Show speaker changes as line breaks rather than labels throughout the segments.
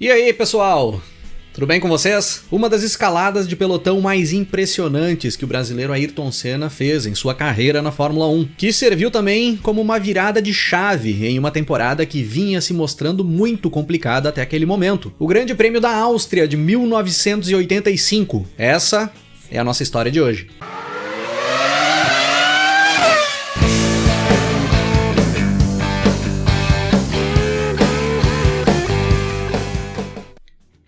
E aí, pessoal? Tudo bem com vocês? Uma das escaladas de pelotão mais impressionantes que o brasileiro Ayrton Senna fez em sua carreira na Fórmula 1, que serviu também como uma virada de chave em uma temporada que vinha se mostrando muito complicada até aquele momento. O Grande Prêmio da Áustria de 1985. Essa é a nossa história de hoje.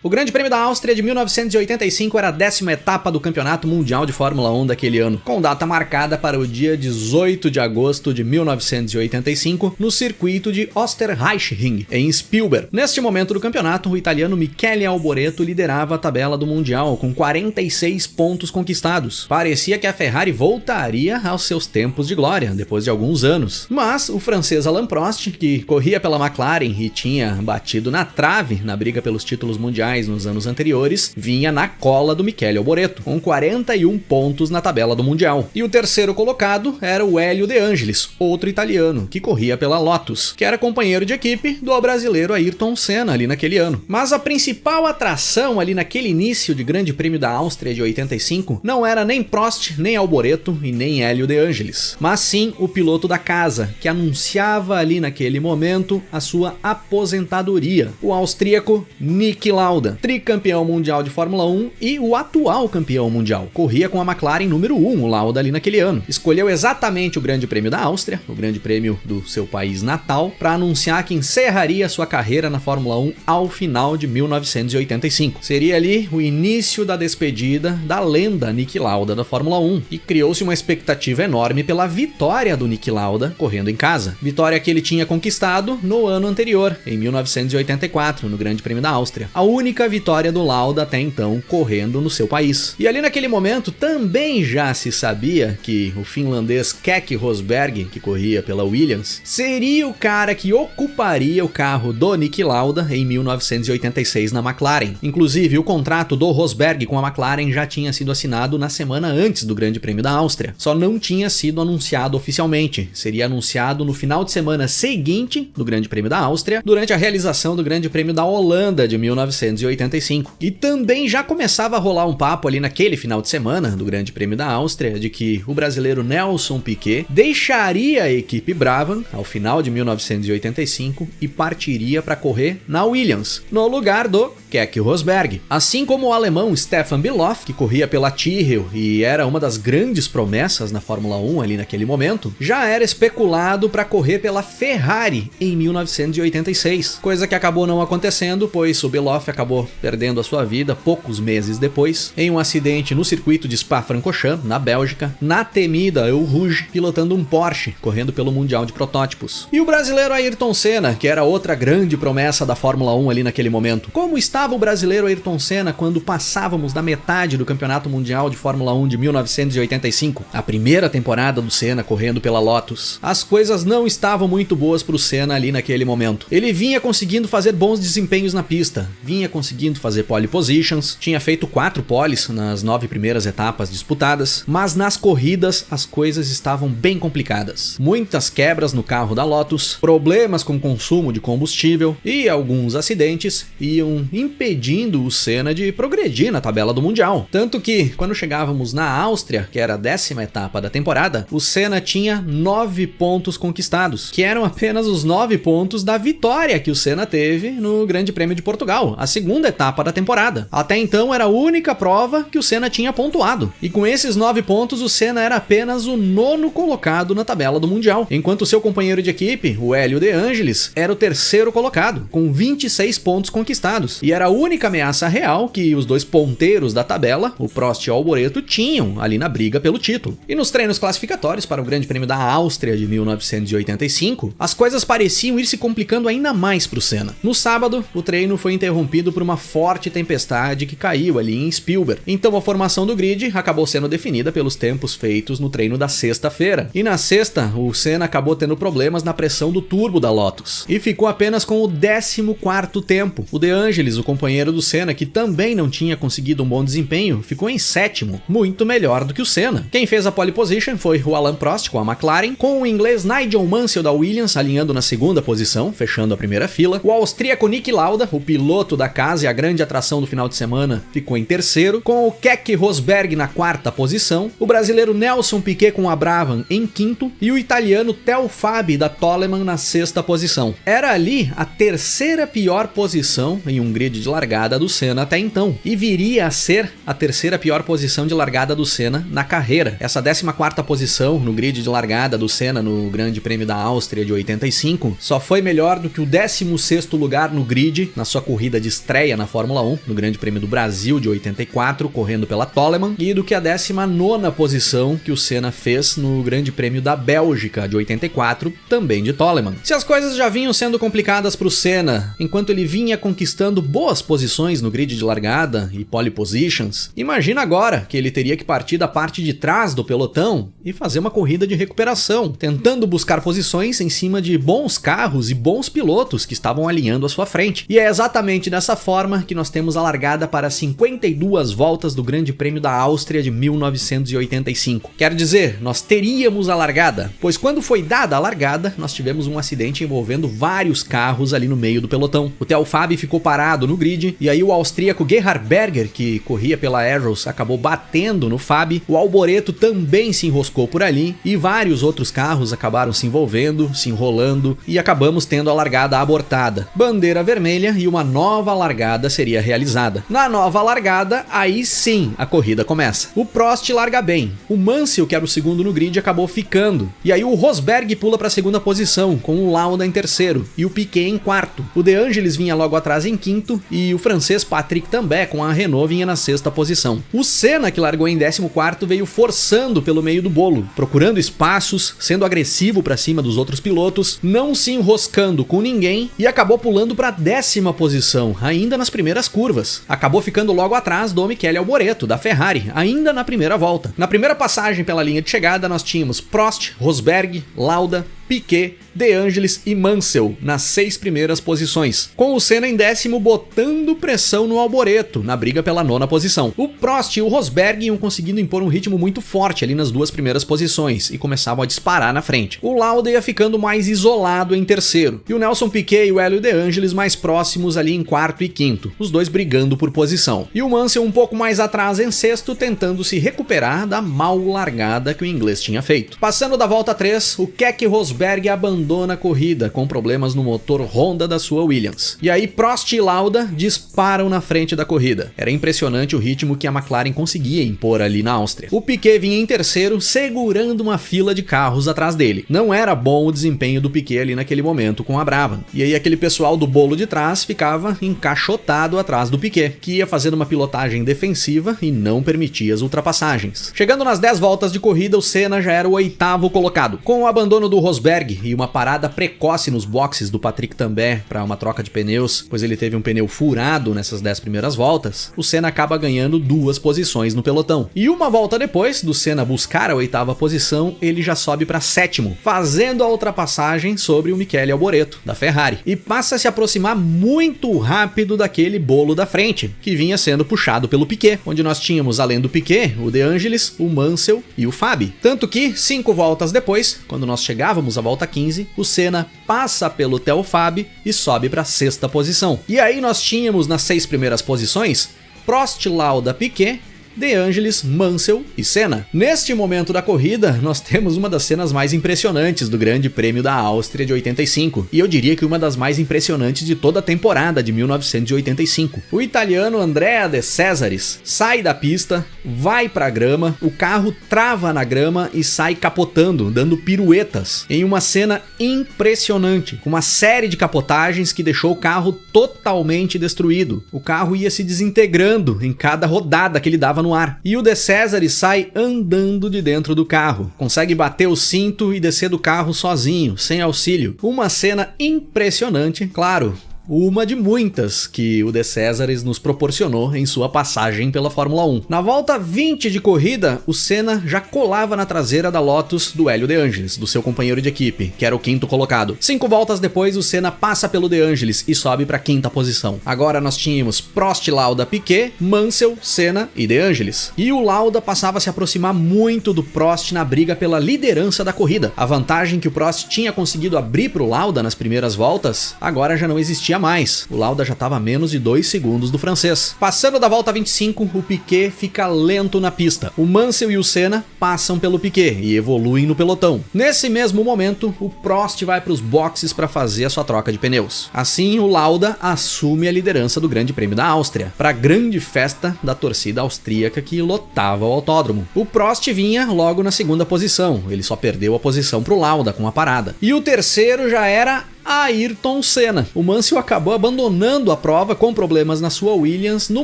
O Grande Prêmio da Áustria de 1985 era a 10ª etapa do Campeonato Mundial de Fórmula 1 daquele ano, com data marcada para o dia 18 de agosto de 1985, no circuito de Österreichring, em Spielberg. Neste momento do campeonato, o italiano Michele Alboreto liderava a tabela do Mundial, com 46 pontos conquistados. Parecia que a Ferrari voltaria aos seus tempos de glória, depois de alguns anos. Mas o francês Alain Prost, que corria pela McLaren e tinha batido na trave na briga pelos títulos mundiais nos anos anteriores, vinha na cola do Michele Alboreto, com 41 pontos na tabela do Mundial. E o terceiro colocado era o Hélio De Angelis, outro italiano, que corria pela Lotus, que era companheiro de equipe do brasileiro Ayrton Senna ali naquele ano. Mas a principal atração ali naquele início de Grande Prêmio da Áustria de 85 não era nem Prost, nem Alboreto e nem Hélio De Angelis, mas sim o piloto da casa, que anunciava ali naquele momento a sua aposentadoria, o austríaco Niki Lauda, tricampeão mundial de Fórmula 1 e o atual campeão mundial. Corria com a McLaren número 1, o Lauda, ali naquele ano. Escolheu exatamente o Grande Prêmio da Áustria, o Grande Prêmio do seu país natal, para anunciar que encerraria sua carreira na Fórmula 1 ao final de 1985. Seria ali o início da despedida da lenda Niki Lauda da Fórmula 1, e criou-se uma expectativa enorme pela vitória do Niki Lauda correndo em casa. Vitória que ele tinha conquistado no ano anterior, em 1984, no Grande Prêmio da Áustria. A única vitória do Lauda até então correndo no seu país. E ali naquele momento também já se sabia que o finlandês Keke Rosberg, que corria pela Williams, seria o cara que ocuparia o carro do Niki Lauda em 1986 na McLaren. Inclusive, o contrato do Rosberg com a McLaren já tinha sido assinado na semana antes do Grande Prêmio da Áustria. Só não tinha sido anunciado oficialmente. Seria anunciado no final de semana seguinte do Grande Prêmio da Áustria, durante a realização do Grande Prêmio da Holanda de 1985. E também já começava a rolar um papo ali naquele final de semana do Grande Prêmio da Áustria de que o brasileiro Nelson Piquet deixaria a equipe Brabham ao final de 1985 e partiria para correr na Williams, no lugar do Keke Rosberg. Assim como o alemão Stefan Beloff, que corria pela Tyrrell e era uma das grandes promessas na Fórmula 1 ali naquele momento, já era especulado para correr pela Ferrari em 1986, coisa que acabou não acontecendo, pois o Beloff acabou perdendo a sua vida poucos meses depois, em um acidente no circuito de Spa-Francorchamps, na Bélgica, na temida Eau Rouge, pilotando um Porsche, correndo pelo Mundial de Protótipos. E o brasileiro Ayrton Senna, que era outra grande promessa da Fórmula 1 ali naquele momento. Como estava o brasileiro Ayrton Senna quando passávamos da metade do Campeonato Mundial de Fórmula 1 de 1985? A primeira temporada do Senna correndo pela Lotus. As coisas não estavam muito boas para o Senna ali naquele momento. Ele vinha conseguindo fazer bons desempenhos na pista, vinha conseguindo fazer pole positions, tinha feito 4 poles nas 9 primeiras etapas disputadas, mas nas corridas as coisas estavam bem complicadas. Muitas quebras no carro da Lotus, problemas com consumo de combustível e alguns acidentes iam impedindo o Senna de progredir na tabela do Mundial. Tanto que, quando chegávamos na Áustria, que era a 10ª etapa da temporada, o Senna tinha 9 pontos conquistados, que eram apenas os 9 pontos da vitória que o Senna teve no Grande Prêmio de Portugal, a segunda etapa da temporada. Até então era a única prova que o Senna tinha pontuado. E com esses 9 pontos, o Senna era apenas o 9º colocado na tabela do Mundial, enquanto seu companheiro de equipe, o Hélio De Angelis, era o 3º colocado, com 26 pontos conquistados. E era a única ameaça real que os dois ponteiros da tabela, o Prost e o Alboreto, tinham ali na briga pelo título. E nos treinos classificatórios para o Grande Prêmio da Áustria de 1985, as coisas pareciam ir se complicando ainda mais para o Senna. No sábado, o treino foi interrompido por uma forte tempestade que caiu ali em Spielberg. Então a formação do grid acabou sendo definida pelos tempos feitos no treino da sexta-feira. E na sexta, o Senna acabou tendo problemas na pressão do turbo da Lotus e ficou apenas com o 14º tempo. O De Angelis, o companheiro do Senna, que também não tinha conseguido um bom desempenho, ficou em 7º, muito melhor do que o Senna. Quem fez a pole position foi o Alain Prost com a McLaren, com o inglês Nigel Mansell da Williams alinhando na segunda posição, fechando a primeira fila. O austríaco Niki Lauda, o piloto da casa e a grande atração do final de semana, ficou em terceiro, com o Keke Rosberg na quarta posição, o brasileiro Nelson Piquet com a Brabham em quinto e o italiano Theo Fabi da Toleman na sexta posição. Era ali a terceira pior posição em um grid de largada do Senna até então, e viria a ser a terceira pior posição de largada do Senna na carreira. Essa 14ª posição no grid de largada do Senna no Grande Prêmio da Áustria de 85 só foi melhor do que o 16º lugar no grid na sua corrida de estreia na Fórmula 1, no Grande Prêmio do Brasil de 84, correndo pela Toleman, e do que a 19ª posição que o Senna fez no Grande Prêmio da Bélgica de 84, também de Toleman. Se as coisas já vinham sendo complicadas para o Senna, enquanto ele vinha conquistando boas posições no grid de largada e pole positions, imagina agora que ele teria que partir da parte de trás do pelotão e fazer uma corrida de recuperação, tentando buscar posições em cima de bons carros e bons pilotos que estavam alinhando à sua frente. E é exatamente dessa forma que nós temos a largada para 52 voltas do Grande Prêmio da Áustria de 1985. Quer dizer, nós teríamos a largada, pois quando foi dada a largada, nós tivemos um acidente envolvendo vários carros ali no meio do pelotão. O Theo Fabi ficou parado no grid, e aí o austríaco Gerhard Berger, que corria pela Arrows, acabou batendo no Fabi, o Alboreto também se enroscou por ali, e vários outros carros acabaram se envolvendo, se enrolando, e acabamos tendo a largada abortada. Bandeira vermelha e uma nova largada seria realizada. Na nova largada, aí sim a corrida começa. O Prost larga bem, o Mansell, que era o segundo no grid, acabou ficando, e aí o Rosberg pula para a segunda posição, com o Lauda em terceiro, e o Piquet em quarto. O De Angelis vinha logo atrás em quinto, e o francês Patrick Tambay com a Renault vinha na sexta posição. O Senna, que largou em 14º, veio forçando pelo meio do bolo, procurando espaços, sendo agressivo para cima dos outros pilotos, não se enroscando com ninguém, e acabou pulando para a 10ª posição, ainda nas primeiras curvas. Acabou ficando logo atrás do Michele Alboreto, da Ferrari, ainda na primeira volta. Na primeira passagem pela linha de chegada, nós tínhamos Prost, Rosberg, Lauda, Piquet, De Angelis e Mansell nas 6 primeiras posições, com o Senna em 10º botando pressão no Alboreto, na briga pela 9ª posição. O Prost e o Rosberg iam conseguindo impor um ritmo muito forte ali nas 2 primeiras posições e começavam a disparar na frente. O Lauda ia ficando mais isolado em terceiro, e o Nelson Piquet e o Hélio De Angelis mais próximos ali em quarto e quinto, os dois brigando por posição. E o Mansell um pouco mais atrás em sexto, tentando se recuperar da mal largada que o inglês tinha feito. Passando da volta 3, o Keke Rosberg abandona a corrida com problemas no motor Honda da sua Williams. E aí Prost e Lauda disparam na frente da corrida. Era impressionante o ritmo que a McLaren conseguia impor ali na Áustria. O Piquet vinha em terceiro, segurando uma fila de carros atrás dele. Não era bom o desempenho do Piquet ali naquele momento com a Brabham. E aí aquele pessoal do bolo de trás ficava encaixotado atrás do Piquet, que ia fazendo uma pilotagem defensiva e não permitia as ultrapassagens. Chegando nas 10 voltas de corrida, o Senna já era o 8º colocado. Com o abandono do Rosberg e uma parada precoce nos boxes do Patrick Tambay para uma troca de pneus, pois ele teve um pneu furado nessas 10 primeiras voltas, o Senna acaba ganhando 2 posições no pelotão. E uma volta depois do Senna buscar a 8ª posição, ele já sobe para 7º, fazendo a ultrapassagem sobre o Michele Alboreto, da Ferrari, e passa a se aproximar muito rápido daquele bolo da frente, que vinha sendo puxado pelo Piquet, onde nós tínhamos, além do Piquet, o De Angelis, o Mansell e o Fabi. Tanto que, 5 voltas depois, quando nós chegávamos à volta 15, o Senna passa pelo Theo Fabi e sobe para a 6ª posição. E aí nós tínhamos nas 6 primeiras posições Prost, Lauda, Piquet, De Angelis, Mansell e Senna. Neste momento da corrida, nós temos uma das cenas mais impressionantes do Grande Prêmio da Áustria de 85, e eu diria que uma das mais impressionantes de toda a temporada de 1985. O italiano Andrea De Cesaris sai da pista, vai pra grama, o carro trava na grama e sai capotando, dando piruetas, em uma cena impressionante, com uma série de capotagens que deixou o carro totalmente destruído. O carro ia se desintegrando em cada rodada que ele dava no ar. E o De Cesaris sai andando de dentro do carro. Consegue bater o cinto e descer do carro sozinho, sem auxílio. Uma cena impressionante, claro, uma de muitas que o De Cesaris nos proporcionou em sua passagem pela Fórmula 1. Na volta 20 de corrida, o Senna já colava na traseira da Lotus do Hélio De Angelis, do seu companheiro de equipe, que era o quinto colocado. 5 voltas depois, o Senna passa pelo De Angelis e sobe para a quinta posição. Agora nós tínhamos Prost, Lauda, Piquet, Mansell, Senna e De Angelis. E o Lauda passava a se aproximar muito do Prost na briga pela liderança da corrida. A vantagem que o Prost tinha conseguido abrir para o Lauda nas primeiras voltas, agora já não existia mais. O Lauda já estava a menos de 2 segundos do francês. Passando da volta 25, o Piquet fica lento na pista. O Mansell e o Senna passam pelo Piquet e evoluem no pelotão. Nesse mesmo momento, o Prost vai para os boxes para fazer a sua troca de pneus. Assim, o Lauda assume a liderança do Grande Prêmio da Áustria, para a grande festa da torcida austríaca que lotava o autódromo. O Prost vinha logo na segunda posição, ele só perdeu a posição para o Lauda com a parada. E o terceiro já era Ayrton Senna. O Mansell acabou abandonando a prova com problemas na sua Williams no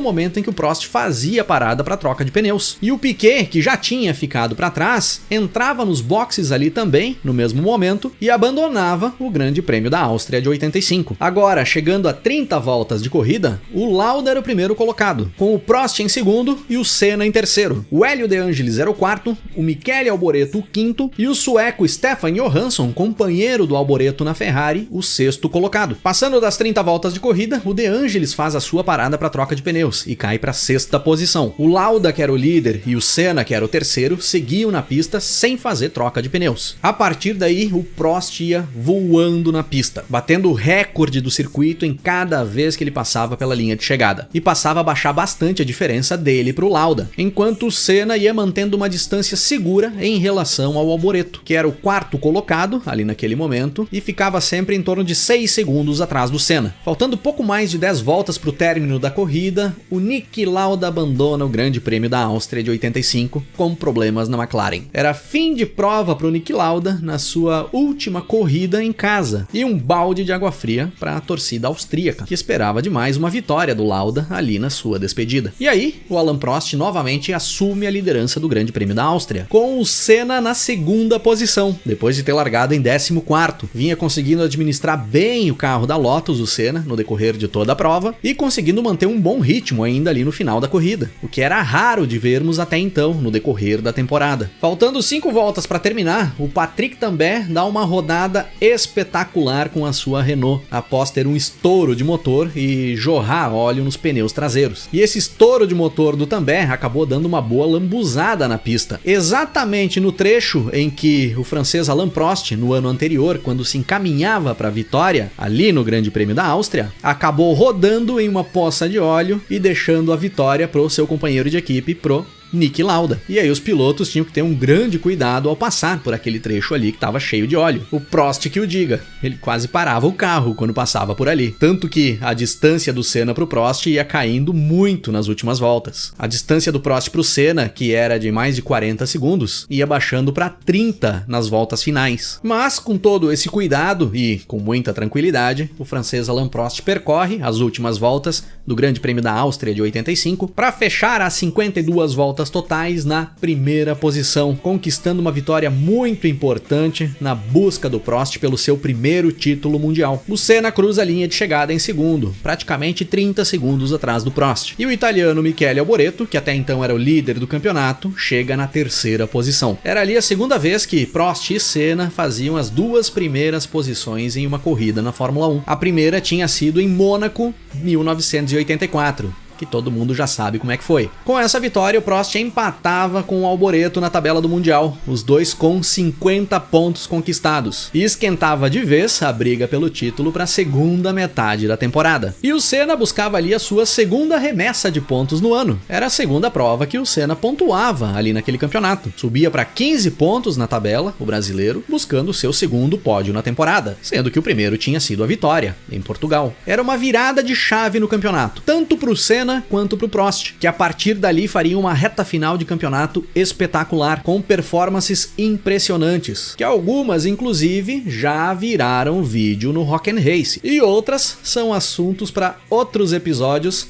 momento em que o Prost fazia a parada para troca de pneus. E o Piquet, que já tinha ficado para trás, entrava nos boxes ali também, no mesmo momento, e abandonava o Grande Prêmio da Áustria de 85. Agora, chegando a 30 voltas de corrida, o Lauda era o primeiro colocado, com o Prost em segundo e o Senna em terceiro. O Hélio De Angelis era o quarto, o Michele Alboreto o quinto e o sueco Stefan Johansson, companheiro do Alboreto na Ferrari, o sexto colocado. Passando das 30 voltas de corrida, o De Angelis faz a sua parada para troca de pneus e cai para a sexta posição. O Lauda, que era o líder, e o Senna, que era o terceiro, seguiam na pista sem fazer troca de pneus. A partir daí, o Prost ia voando na pista, batendo o recorde do circuito em cada vez que ele passava pela linha de chegada, e passava a baixar bastante a diferença dele para o Lauda, enquanto o Senna ia mantendo uma distância segura em relação ao Alboreto, que era o quarto colocado ali naquele momento, e ficava sempre em torno de 6 segundos atrás do Senna. Faltando pouco mais de 10 voltas para o término da corrida, o Niki Lauda abandona o Grande Prêmio da Áustria de 85 com problemas na McLaren. Era fim de prova para o Niki Lauda na sua última corrida em casa e um balde de água fria para a torcida austríaca, que esperava demais uma vitória do Lauda ali na sua despedida. E aí, o Alain Prost novamente assume a liderança do Grande Prêmio da Áustria, com o Senna na segunda posição, depois de ter largado em 14º. Vinha conseguindo administrar bem o carro da Lotus, o Senna, no decorrer de toda a prova, e conseguindo manter um bom ritmo ainda ali no final da corrida, o que era raro de vermos até então no decorrer da temporada. Faltando 5 voltas para terminar, o Patrick Tambay dá uma rodada espetacular com a sua Renault, após ter um estouro de motor e jorrar óleo nos pneus traseiros. E esse estouro de motor do Tambay acabou dando uma boa lambuzada na pista, exatamente no trecho em que o francês Alain Prost, no ano anterior, quando se encaminhava para a vitória ali no Grande Prêmio da Áustria, acabou rodando em uma poça de óleo e deixando a vitória pro seu companheiro de equipe, pro Niki Lauda. E aí os pilotos tinham que ter um grande cuidado ao passar por aquele trecho ali que estava cheio de óleo. O Prost que o diga, ele quase parava o carro quando passava por ali. Tanto que a distância do Senna pro Prost ia caindo muito nas últimas voltas. A distância do Prost pro Senna, que era de mais de 40 segundos, ia baixando para 30 nas voltas finais. Mas com todo esse cuidado e com muita tranquilidade, o francês Alain Prost percorre as últimas voltas do Grande Prêmio da Áustria de 85 para fechar as 52 voltas totais na primeira posição, conquistando uma vitória muito importante na busca do Prost pelo seu primeiro título mundial. O Senna cruza a linha de chegada em segundo, praticamente 30 segundos atrás do Prost. E o italiano Michele Alboreto, que até então era o líder do campeonato, chega na terceira posição. Era ali a segunda vez que Prost e Senna faziam as duas primeiras posições em uma corrida na Fórmula 1. A primeira tinha sido em Mônaco, 1984. Que todo mundo já sabe como é que foi. Com essa vitória, o Prost empatava com o Alboreto na tabela do Mundial, os dois com 50 pontos conquistados, e esquentava de vez a briga pelo título para a segunda metade da temporada. E o Senna buscava ali a sua segunda remessa de pontos no ano. Era a segunda prova que o Senna pontuava ali naquele campeonato. Subia para 15 pontos na tabela, o brasileiro, buscando o seu segundo pódio na temporada, sendo que o primeiro tinha sido a vitória, em Portugal. Era uma virada de chave no campeonato, tanto para o Senna quanto para o Prost, que a partir dali faria uma reta final de campeonato espetacular, com performances impressionantes, que algumas inclusive já viraram vídeo no Rock and Race, e outras são assuntos para outros episódios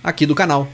aqui do canal.